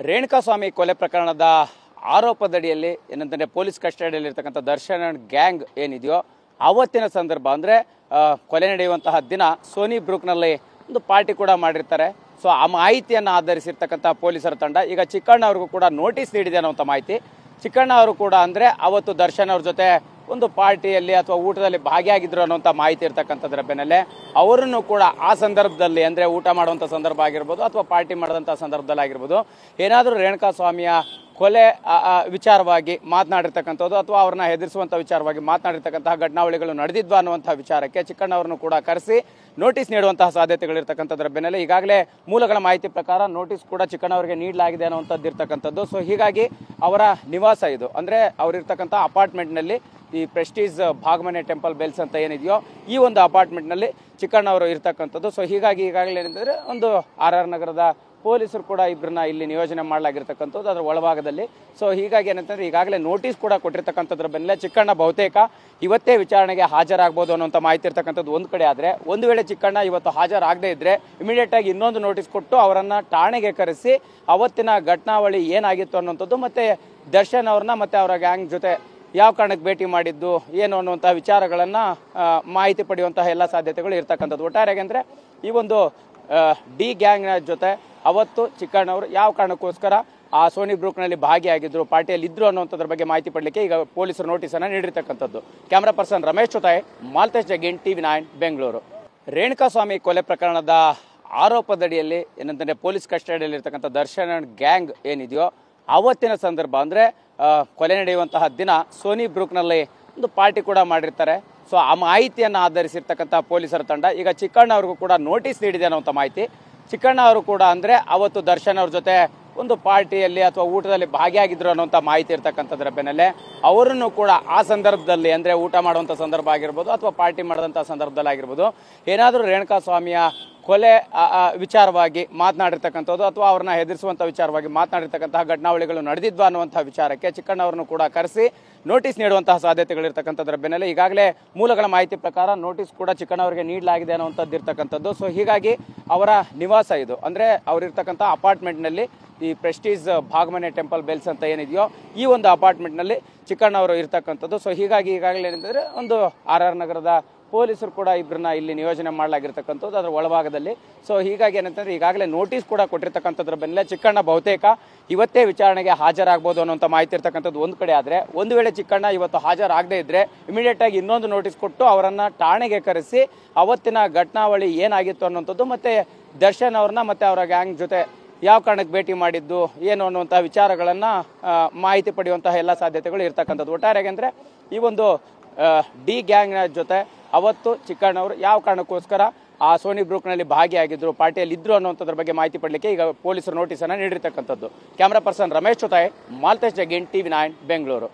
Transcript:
ರೇಣುಕಾಸ್ವಾಮಿ ಕೊಲೆ ಪ್ರಕರಣದ ಆರೋಪದಡಿಯಲ್ಲಿ ಏನಂತಂದ್ರೆ ಪೊಲೀಸ್ ಕಸ್ಟಡಿಯಲ್ಲಿ ಇರತಕ್ಕಂಥ ದರ್ಶನ್ ಅಂಡ್ ಗ್ಯಾಂಗ್ ಏನಿದೆಯೋ ಅವತ್ತಿನ ಸಂದರ್ಭ ಅಂದ್ರೆ ಕೊಲೆ ನಡೆಯುವಂತಹ ದಿನ ಸೋನಿ ಬ್ರೂಕ್ನಲ್ಲಿ ಒಂದು ಪಾರ್ಟಿ ಕೂಡ ಮಾಡಿರ್ತಾರೆ. ಸೊ ಆ ಮಾಹಿತಿಯನ್ನು ಆಧರಿಸಿರ್ತಕ್ಕಂಥ ಪೊಲೀಸರ ತಂಡ ಈಗ ಚಿಕ್ಕಣ್ಣ ಅವ್ರಿಗೂ ಕೂಡ ನೋಟಿಸ್ ನೀಡಿದೆ ಅನ್ನೋಂಥ ಮಾಹಿತಿ. ಚಿಕ್ಕಣ್ಣ ಅವರು ಕೂಡ ಅಂದ್ರೆ ಅವತ್ತು ದರ್ಶನ್ ಅವ್ರ ಜೊತೆ ಒಂದು ಪಾರ್ಟಿಯಲ್ಲಿ ಅಥವಾ ಊಟದಲ್ಲಿ ಭಾಗಿಯಾಗಿದ್ರು ಅನ್ನೋಂಥ ಮಾಹಿತಿ ಇರ್ತಕ್ಕಂಥದ್ರ ಬೆನ್ನಲ್ಲೇ ಅವರನ್ನು ಕೂಡ ಆ ಸಂದರ್ಭದಲ್ಲಿ ಅಂದ್ರೆ ಊಟ ಮಾಡುವಂಥ ಸಂದರ್ಭ ಆಗಿರ್ಬೋದು ಅಥವಾ ಪಾರ್ಟಿ ಮಾಡಿದಂಥ ಸಂದರ್ಭದಲ್ಲಿ ಆಗಿರ್ಬೋದು ಏನಾದರೂ ರೇಣುಕಾಸ್ವಾಮಿಯ ಕೊಲೆ ವಿಚಾರವಾಗಿ ಮಾತನಾಡಿರ್ತಕ್ಕಂಥದ್ದು ಅಥವಾ ಅವ್ರನ್ನ ಹೆದರಿಸುವಂಥ ವಿಚಾರವಾಗಿ ಮಾತನಾಡಿರ್ತಕ್ಕಂತಹ ಘಟನಾವಳಿಗಳು ನಡೆದಿದ್ವಾ ಅನ್ನುವಂಥ ವಿಚಾರಕ್ಕೆ ಚಿಕ್ಕಣ್ಣವ್ರನ್ನು ಕೂಡ ಕರೆಸಿ ನೋಟಿಸ್ ನೀಡುವಂತಹ ಸಾಧ್ಯತೆಗಳಿರ್ತಕ್ಕಂಥದ್ರ ಬೆನ್ನಲ್ಲೇ ಈಗಾಗಲೇ ಮೂಲಗಳ ಮಾಹಿತಿ ಪ್ರಕಾರ ನೋಟಿಸ್ ಕೂಡ ಚಿಕ್ಕಣ್ಣವರಿಗೆ ನೀಡಲಾಗಿದೆ ಅನ್ನುವಂಥದ್ದು ಇರ್ತಕ್ಕಂಥದ್ದು. ಸೊ ಹೀಗಾಗಿ ಅವರ ನಿವಾಸ ಇದು ಅಂದ್ರೆ ಅವರಿರ್ತಕ್ಕಂಥ ಅಪಾರ್ಟ್ಮೆಂಟ್ನಲ್ಲಿ ಈ ಪ್ರೆಸ್ಟೀಜ್ ಭಾಗಮನೆ ಟೆಂಪಲ್ ಬೆಲ್ಸ್ ಅಂತ ಏನಿದೆಯೋ ಈ ಒಂದು ಅಪಾರ್ಟ್ಮೆಂಟ್ನಲ್ಲಿ ಚಿಕ್ಕಣ್ಣವರು ಇರ್ತಕ್ಕಂಥದ್ದು. ಸೊ ಹೀಗಾಗಿ ಈಗಾಗಲೇ ಏನಂತಂದ್ರೆ ಒಂದು RR ನಗರದ ಪೊಲೀಸರು ಕೂಡ ಇಬ್ಬರನ್ನ ಇಲ್ಲಿ ನಿಯೋಜನೆ ಮಾಡಲಾಗಿರ್ತಕ್ಕಂಥದ್ದು ಅದರ ಒಳಭಾಗದಲ್ಲಿ. ಸೊ ಹೀಗಾಗಿ ಏನಂತಂದ್ರೆ ಈಗಾಗಲೇ ನೋಟಿಸ್ ಕೂಡ ಕೊಟ್ಟಿರ್ತಕ್ಕಂಥದ್ರ ಬೆನ್ನಲ್ಲೇ ಚಿಕ್ಕಣ್ಣ ಬಹುತೇಕ ಇವತ್ತೇ ವಿಚಾರಣೆಗೆ ಹಾಜರಾಗಬಹುದು ಅನ್ನುವಂಥ ಮಾಹಿತಿ ಇರ್ತಕ್ಕಂಥದ್ದು ಒಂದು ಕಡೆ. ಆದರೆ ಒಂದು ವೇಳೆ ಚಿಕ್ಕಣ್ಣ ಇವತ್ತು ಹಾಜರಾಗದೇ ಇದ್ರೆ ಇಮಿಡಿಯೇಟ್ ಆಗಿ ಇನ್ನೊಂದು ನೋಟಿಸ್ ಕೊಟ್ಟು ಅವರನ್ನ ಠಾಣೆಗೆ ಕರೆಸಿ ಅವತ್ತಿನ ಘಟನಾವಳಿ ಏನಾಗಿತ್ತು ಅನ್ನುವಂಥದ್ದು ಮತ್ತೆ ದರ್ಶನ್ ಅವ್ರನ್ನ ಮತ್ತೆ ಅವರ ಗ್ಯಾಂಗ್ ಜೊತೆ ಯಾವ ಕಾರಣಕ್ಕೆ ಭೇಟಿ ಮಾಡಿದ್ದು ಏನು ಅನ್ನುವಂತಹ ವಿಚಾರಗಳನ್ನ ಮಾಹಿತಿ ಪಡೆಯುವಂತಹ ಎಲ್ಲ ಸಾಧ್ಯತೆಗಳು ಇರ್ತಕ್ಕಂಥದ್ದು. ಒಟ್ಟಾರೆಯಾಗಿ ಅಂದ್ರೆ ಈ ಒಂದು ಡಿ ಗ್ಯಾಂಗ್ನ ಜೊತೆ ಅವತ್ತು ಚಿಕ್ಕಣ್ಣವರು ಯಾವ ಕಾರಣಕ್ಕೋಸ್ಕರ ಆ ಸೋನಿ ಬ್ರೂಕ್ನಲ್ಲಿ ಭಾಗಿಯಾಗಿದ್ರು ಪಾರ್ಟಿಯಲ್ಲಿ ಇದ್ರು ಅನ್ನುವಂಥದ್ರ ಬಗ್ಗೆ ಮಾಹಿತಿ ಪಡಲಿಕ್ಕೆ ಈಗ ಪೊಲೀಸರು ನೋಟಿಸ್ ಅನ್ನ ನೀಡಿರ್ತಕ್ಕಂಥದ್ದು. ಕ್ಯಾಮರಾ ಪರ್ಸನ್ ರಮೇಶ್ ಜೊತೆ ಮಾಲ್ತೇಶ್ ಜಗಿನ್, TV9 ಬೆಂಗಳೂರು. ರೇಣುಕಾಸ್ವಾಮಿ ಕೊಲೆ ಪ್ರಕರಣದ ಆರೋಪದಡಿಯಲ್ಲಿ ಏನಂತಂದ್ರೆ ಪೊಲೀಸ್ ಕಸ್ಟಡಿಯಲ್ಲಿ ಇರತಕ್ಕಂಥ ದರ್ಶನ್ ಅಂಡ್ ಗ್ಯಾಂಗ್ ಏನಿದೆಯೋ ಅವತ್ತಿನ ಸಂದರ್ಭ ಅಂದ್ರೆ ಕೊಲೆ ನಡೆಯುವಂತಹ ದಿನ ಸೋನಿ ಬ್ರೂಕ್ನಲ್ಲಿ ಒಂದು ಪಾರ್ಟಿ ಕೂಡ ಮಾಡಿರ್ತಾರೆ. ಸೊ ಆ ಮಾಹಿತಿಯನ್ನು ಆಧರಿಸಿರ್ತಕ್ಕಂಥ ಪೊಲೀಸರ ತಂಡ ಈಗ ಚಿಕ್ಕಣ್ಣ ಅವ್ರಿಗೂ ಕೂಡ ನೋಟಿಸ್ ನೀಡಿದೆ ಅನ್ನೋಂಥ ಮಾಹಿತಿ. ಚಿಕ್ಕಣ್ಣ ಅವರು ಕೂಡ ಅಂದ್ರೆ ಅವತ್ತು ದರ್ಶನ್ ಅವ್ರ ಜೊತೆ ಒಂದು ಪಾರ್ಟಿಯಲ್ಲಿ ಅಥವಾ ಊಟದಲ್ಲಿ ಭಾಗಿಯಾಗಿದ್ರು ಅನ್ನೋಂಥ ಮಾಹಿತಿ ಇರ್ತಕ್ಕಂಥದ್ರ ಬೆನ್ನಲ್ಲೇ ಅವರನ್ನು ಕೂಡ ಆ ಸಂದರ್ಭದಲ್ಲಿ ಅಂದ್ರೆ ಊಟ ಮಾಡುವಂಥ ಸಂದರ್ಭ ಆಗಿರ್ಬೋದು ಅಥವಾ ಪಾರ್ಟಿ ಮಾಡಿದಂಥ ಸಂದರ್ಭದಲ್ಲಿ ಆಗಿರ್ಬೋದು ಏನಾದರೂ ರೇಣುಕಾಸ್ವಾಮಿಯ ಕೊಲೆ ವಿಚಾರವಾಗಿ ಮಾತನಾಡಿರ್ತಕ್ಕಂಥದ್ದು ಅಥವಾ ಅವ್ರನ್ನ ಹೆದರಿಸುವಂಥ ವಿಚಾರವಾಗಿ ಮಾತನಾಡಿರ್ತಕ್ಕಂತಹ ಘಟನಾವಳಿಗಳು ನಡೆದಿದ್ವಾ ಅನ್ನುವಂಥ ವಿಚಾರಕ್ಕೆ ಚಿಕ್ಕಣ್ಣವ್ರನ್ನು ಕೂಡ ಕರೆಸಿ ನೋಟಿಸ್ ನೀಡುವಂತಹ ಸಾಧ್ಯತೆಗಳಿರ್ತಕ್ಕಂಥದ್ರ ಬೆನ್ನಲ್ಲೇ ಈಗಾಗಲೇ ಮೂಲಗಳ ಮಾಹಿತಿ ಪ್ರಕಾರ ನೋಟಿಸ್ ಕೂಡ ಚಿಕ್ಕಣ್ಣವರಿಗೆ ನೀಡಲಾಗಿದೆ ಅನ್ನುವಂಥದ್ದು ಇರ್ತಕ್ಕಂಥದ್ದು. ಸೊ ಹೀಗಾಗಿ ಅವರ ನಿವಾಸ ಇದು ಅಂದ್ರೆ ಅವರಿರ್ತಕ್ಕಂಥ ಅಪಾರ್ಟ್ಮೆಂಟ್ನಲ್ಲಿ ಈ ಪ್ರೆಸ್ಟೀಜ್ ಭಾಗಮನೆ ಟೆಂಪಲ್ ಬೆಲ್ಸ್ ಅಂತ ಏನಿದೆಯೋ ಈ ಒಂದು ಅಪಾರ್ಟ್ಮೆಂಟ್ನಲ್ಲಿ ಚಿಕ್ಕಣ್ಣವರು ಇರ್ತಕ್ಕಂಥದ್ದು. ಸೊ ಹೀಗಾಗಿ ಈಗಾಗಲೇ ಏನಂತಂದ್ರೆ ಒಂದು RR ನಗರದ ಪೊಲೀಸರು ಕೂಡ ಇಬ್ಬರನ್ನ ಇಲ್ಲಿ ನಿಯೋಜನೆ ಮಾಡಲಾಗಿರ್ತಕ್ಕಂಥದ್ದು ಅದರ ಒಳಭಾಗದಲ್ಲಿ. ಸೊ ಹೀಗಾಗಿ ಏನಂತಂದ್ರೆ ಈಗಾಗಲೇ ನೋಟಿಸ್ ಕೂಡ ಕೊಟ್ಟಿರ್ತಕ್ಕಂಥದ್ರ ಬೆನ್ನಲ್ಲೇ ಚಿಕ್ಕಣ್ಣ ಬಹುತೇಕ ಇವತ್ತೇ ವಿಚಾರಣೆಗೆ ಹಾಜರಾಗಬಹುದು ಅನ್ನುವಂಥ ಮಾಹಿತಿ ಇರ್ತಕ್ಕಂಥದ್ದು ಒಂದು ಕಡೆ. ಆದರೆ ಒಂದು ವೇಳೆ ಚಿಕ್ಕಣ್ಣ ಇವತ್ತು ಹಾಜರಾಗದೇ ಇದ್ರೆ ಇಮಿಡಿಯೇಟ್ ಆಗಿ ಇನ್ನೊಂದು ನೋಟಿಸ್ ಕೊಟ್ಟು ಅವರನ್ನ ಠಾಣೆಗೆ ಕರೆಸಿ ಅವತ್ತಿನ ಘಟನಾವಳಿ ಏನಾಗಿತ್ತು ಅನ್ನುವಂಥದ್ದು ಮತ್ತೆ ದರ್ಶನ್ ಅವ್ರನ್ನ ಮತ್ತೆ ಅವರ ಗ್ಯಾಂಗ್ ಜೊತೆ ಯಾವ ಕಾರಣಕ್ಕೆ ಭೇಟಿ ಮಾಡಿದ್ದು ಏನು ಅನ್ನುವಂಥ ವಿಚಾರಗಳನ್ನ ಮಾಹಿತಿ ಪಡೆಯುವಂತಹ ಎಲ್ಲ ಸಾಧ್ಯತೆಗಳು ಇರ್ತಕ್ಕಂಥದ್ದು. ಒಟ್ಟಾರೆಯಾಗಿ ಅಂದ್ರೆ ಈ ಒಂದು ಡಿ ಗ್ಯಾಂಗ್ನ ಜೊತೆ ಅವತ್ತು ಚಿಕ್ಕಣ್ಣವರು ಯಾವ ಕಾರಣಕ್ಕೋಸ್ಕರ ಆ ಸೋನಿ ಬ್ರೂಕ್ನಲ್ಲಿ ಭಾಗಿಯಾಗಿದ್ರು ಪಾರ್ಟಿಯಲ್ಲಿ ಇದ್ರು ಅನ್ನುವಂಥದ್ರ ಬಗ್ಗೆ ಮಾಹಿತಿ ಪಡಲಿಕ್ಕೆ ಈಗ ಪೊಲೀಸರು ನೋಟಿಸ್ ಅನ್ನ ನೀಡಿರ್ತಕ್ಕಂಥದ್ದು. ಕ್ಯಾಮರಾ ಪರ್ಸನ್ ರಮೇಶ್ ಜೊತೆ ಮಾಲ್ತೇಶ್ ಜಗಿನ್, TV9 ಬೆಂಗಳೂರು.